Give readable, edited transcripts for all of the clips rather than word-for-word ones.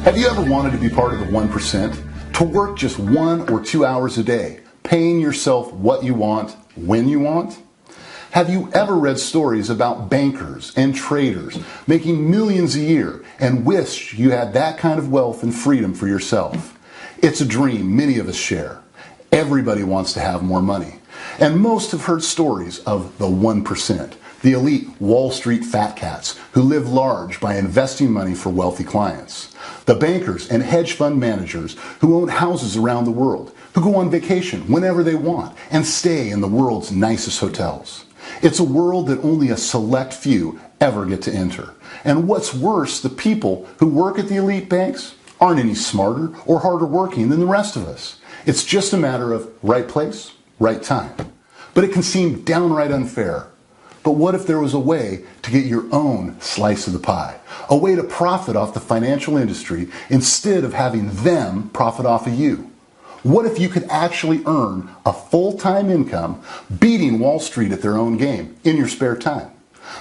Have you ever wanted to be part of the 1%? To work just 1 or 2 hours a day, paying yourself what you want, when you want? Have you ever read stories about bankers and traders making millions a year and wished you had that kind of wealth and freedom for yourself? It's a dream many of us share. Everybody wants to have more money. And most have heard stories of the 1%, the elite Wall Street fat cats who live large by investing money for wealthy clients. The bankers and hedge fund managers who own houses around the world, who go on vacation whenever they want and stay in the world's nicest hotels. It's a world that only a select few ever get to enter. And what's worse, the people who work at the elite banks aren't any smarter or harder working than the rest of us. It's just a matter of right place, right time. But it can seem downright unfair. But what if there was a way to get your own slice of the pie? A way to profit off the financial industry instead of having them profit off of you? What if you could actually earn a full-time income beating Wall Street at their own game in your spare time?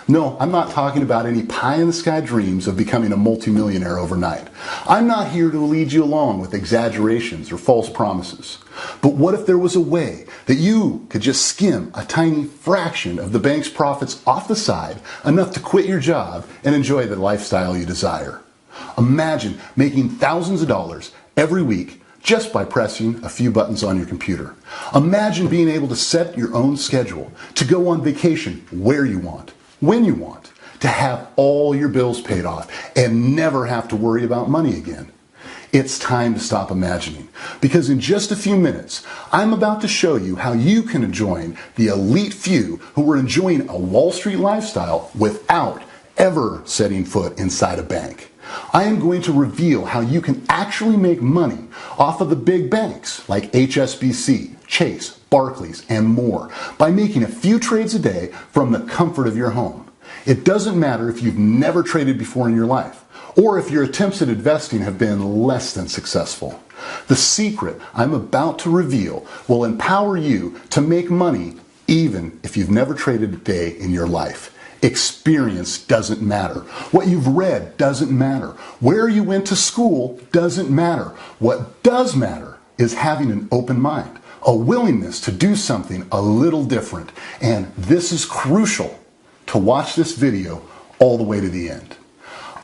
No, I'm not talking about any pie-in-the-sky dreams of becoming a multimillionaire overnight. I'm not here to lead you along with exaggerations or false promises. But what if there was a way that you could just skim a tiny fraction of the bank's profits off the side, enough to quit your job and enjoy the lifestyle you desire? Imagine making thousands of dollars every week just by pressing a few buttons on your computer. Imagine being able to set your own schedule, to go on vacation where you want, when you want, to have all your bills paid off and never have to worry about money again. It's time to stop imagining, because in just a few minutes, I'm about to show you how you can join the elite few who are enjoying a Wall Street lifestyle without ever setting foot inside a bank. I am going to reveal how you can actually make money off of the big banks like HSBC, Chase, Barclays, and more by making a few trades a day from the comfort of your home. It doesn't matter if you've never traded before in your life, or if your attempts at investing have been less than successful. The secret I'm about to reveal will empower you to make money even if you've never traded a day in your life. Experience doesn't matter. What you've read doesn't matter. Where you went to school doesn't matter. What does matter is having an open mind, a willingness to do something a little different. And this is crucial to watch this video all the way to the end.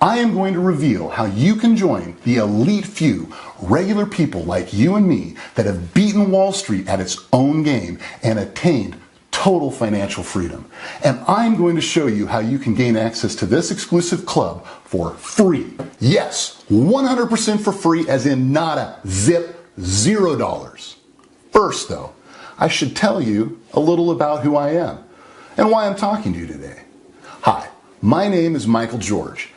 I am going to reveal how you can join the elite few, regular people like you and me that have beaten Wall Street at its own game and attained total financial freedom. And I'm going to show you how you can gain access to this exclusive club for free. Yes, 100% for free, as in nada, zip, $0. First though, I should tell you a little about who I am and why I'm talking to you today. Hi, my name is Michael George.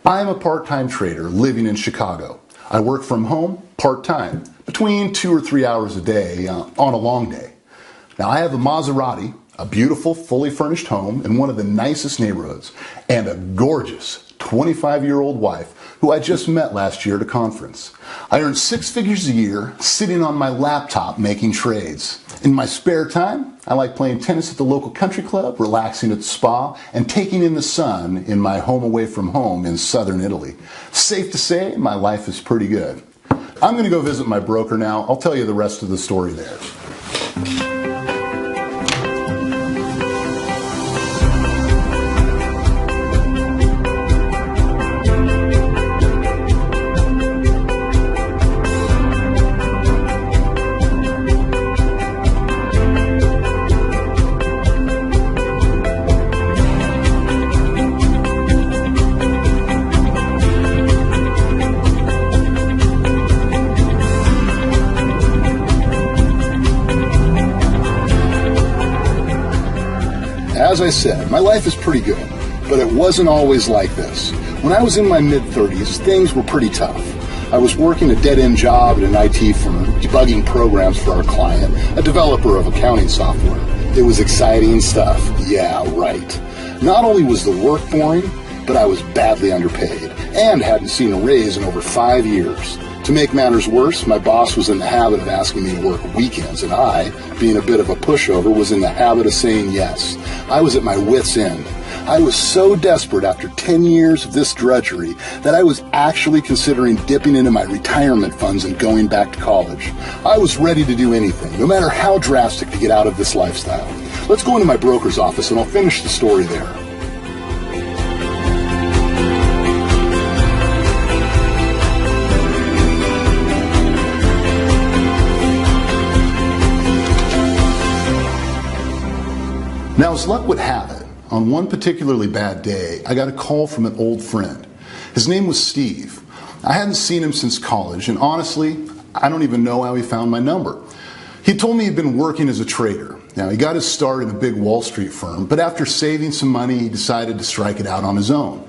I'm a part-time trader living in Chicago. I work from home part-time, between 2 or 3 hours a day on a long day. Now, I have a Maserati, a beautiful, fully furnished home in one of the nicest neighborhoods, and a gorgeous 25-year-old wife who I just met last year at a conference. I earn 6 figures a year sitting on my laptop making trades. In my spare time, I like playing tennis at the local country club, relaxing at the spa, and taking in the sun in my home away from home in southern Italy. Safe to say, my life is pretty good. I'm going to go visit my broker now. I'll tell you the rest of the story there. As I said, my life is pretty good, but it wasn't always like this. When I was in my mid-30s, things were pretty tough. I was working a dead-end job at an IT firm, debugging programs for our client, a developer of accounting software. It was exciting stuff. Yeah, right. Not only was the work boring, but I was badly underpaid and hadn't seen a raise in over 5 years. To make matters worse, my boss was in the habit of asking me to work weekends, and I, being a bit of a pushover, was in the habit of saying yes. I was at my wit's end. I was so desperate after 10 years of this drudgery that I was actually considering dipping into my retirement funds and going back to college. I was ready to do anything, no matter how drastic, to get out of this lifestyle. Let's go into my broker's office and I'll finish the story there. Now, as luck would have it, on one particularly bad day, I got a call from an old friend. His name was Steve. I hadn't seen him since college, and honestly, I don't even know how he found my number. He told me he'd been working as a trader. Now, he got his start in a big Wall Street firm, but after saving some money, he decided to strike it out on his own.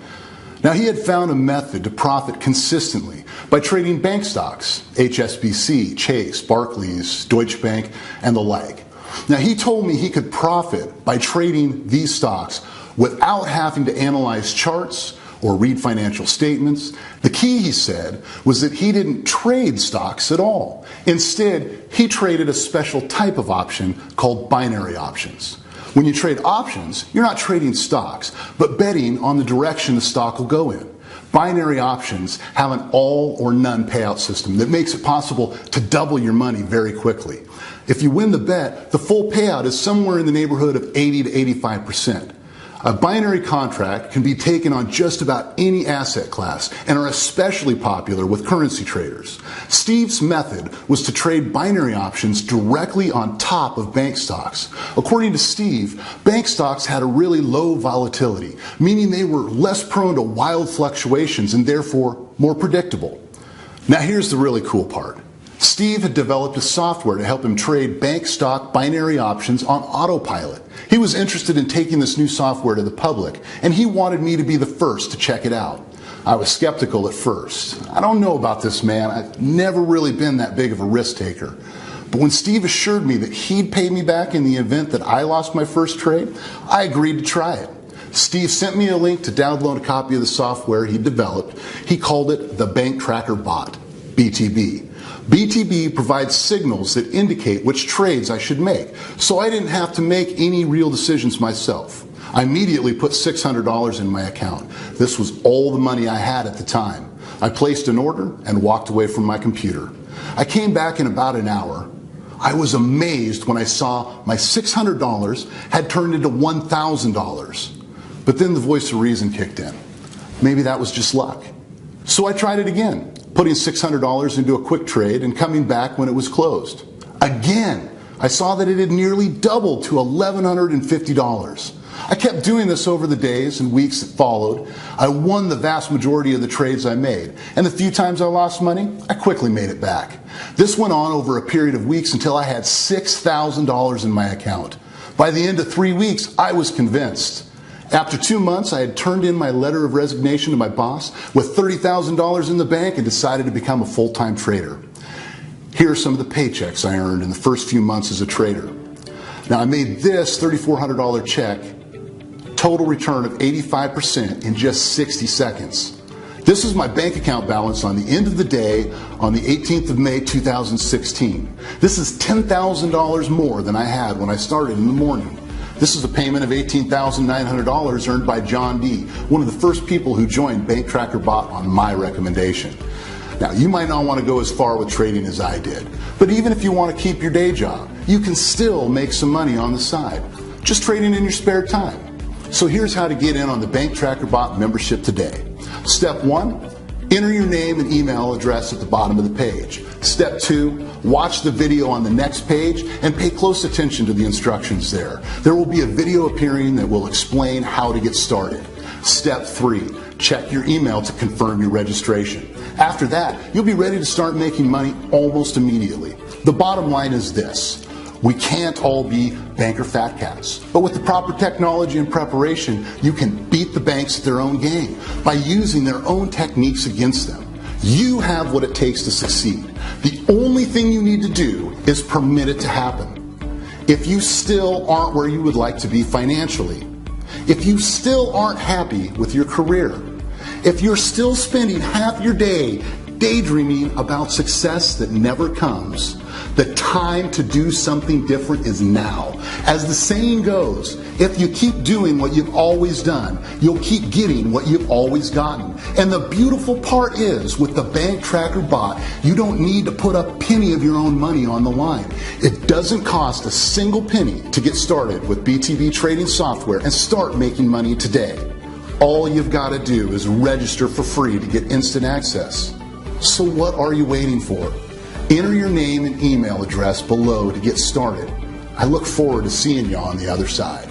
Now, he had found a method to profit consistently by trading bank stocks, HSBC, Chase, Barclays, Deutsche Bank, and the like. Now, he told me he could profit by trading these stocks without having to analyze charts or read financial statements. The key, he said, was that he didn't trade stocks at all. Instead, he traded a special type of option called binary options. When you trade options, you're not trading stocks, but betting on the direction the stock will go in. Binary options have an all or none payout system that makes it possible to double your money very quickly. If you win the bet, the full payout is somewhere in the neighborhood of 80 to 85%. A binary contract can be taken on just about any asset class and are especially popular with currency traders. Steve's method was to trade binary options directly on top of bank stocks. According to Steve, bank stocks had a really low volatility, meaning they were less prone to wild fluctuations and therefore more predictable. Now here's the really cool part. Steve had developed a software to help him trade bank stock binary options on autopilot. He was interested in taking this new software to the public, and he wanted me to be the first to check it out. I was skeptical at first. I don't know about this man. I've never really been that big of a risk taker. But when Steve assured me that he'd pay me back in the event that I lost my first trade, I agreed to try it. Steve sent me a link to download a copy of the software he developed. He called it the Bank Tracker Bot, BTB. BTB provides signals that indicate which trades I should make, so I didn't have to make any real decisions myself. I immediately put $600 in my account. This was all the money I had at the time. I placed an order and walked away from my computer. I came back in about an hour. I was amazed when I saw my $600 had turned into $1,000. But then the voice of reason kicked in. Maybe that was just luck. So I tried it again, putting $600 into a quick trade and coming back when it was closed. Again, I saw that it had nearly doubled to $1,150. I kept doing this over the days and weeks that followed. I won the vast majority of the trades I made, and the few times I lost money, I quickly made it back. This went on over a period of weeks until I had $6,000 in my account. By the end of 3 weeks, I was convinced. After 2 months, I had turned in my letter of resignation to my boss with $30,000 in the bank and decided to become a full-time trader. Here are some of the paychecks I earned in the first few months as a trader. Now, I made this $3,400 check, total return of 85% in just 60 seconds. This is my bank account balance on the end of the day on the 18th of May 2016. This is $10,000 more than I had when I started in the morning. This is a payment of $18,900 earned by John D., one of the first people who joined Bank Tracker Bot on my recommendation. Now, you might not want to go as far with trading as I did, but even if you want to keep your day job, you can still make some money on the side, just trading in your spare time. So here's how to get in on the Bank Tracker Bot membership today. Step 1, enter your name and email address at the bottom of the page. Step 2, watch the video on the next page and pay close attention to the instructions there. There will be a video appearing that will explain how to get started. Step 3, check your email to confirm your registration. After that, you'll be ready to start making money almost immediately. The bottom line is this. We can't all be banker fat cats, but with the proper technology and preparation, you can beat the banks at their own game by using their own techniques against them. You have what it takes to succeed. The only thing you need to do is permit it to happen. If you still aren't where you would like to be financially, if you still aren't happy with your career, if you're still spending half your day daydreaming about success that never comes, the time to do something different is now. As the saying goes, if you keep doing what you've always done, you'll keep getting what you've always gotten. And the beautiful part is, with the Bank Tracker bot, you don't need to put a penny of your own money on the line. It doesn't cost a single penny to get started with BTB trading software and start making money today. All you've got to do is register for free to get instant access. So what are you waiting for? Enter your name and email address below to get started. I look forward to seeing you on the other side.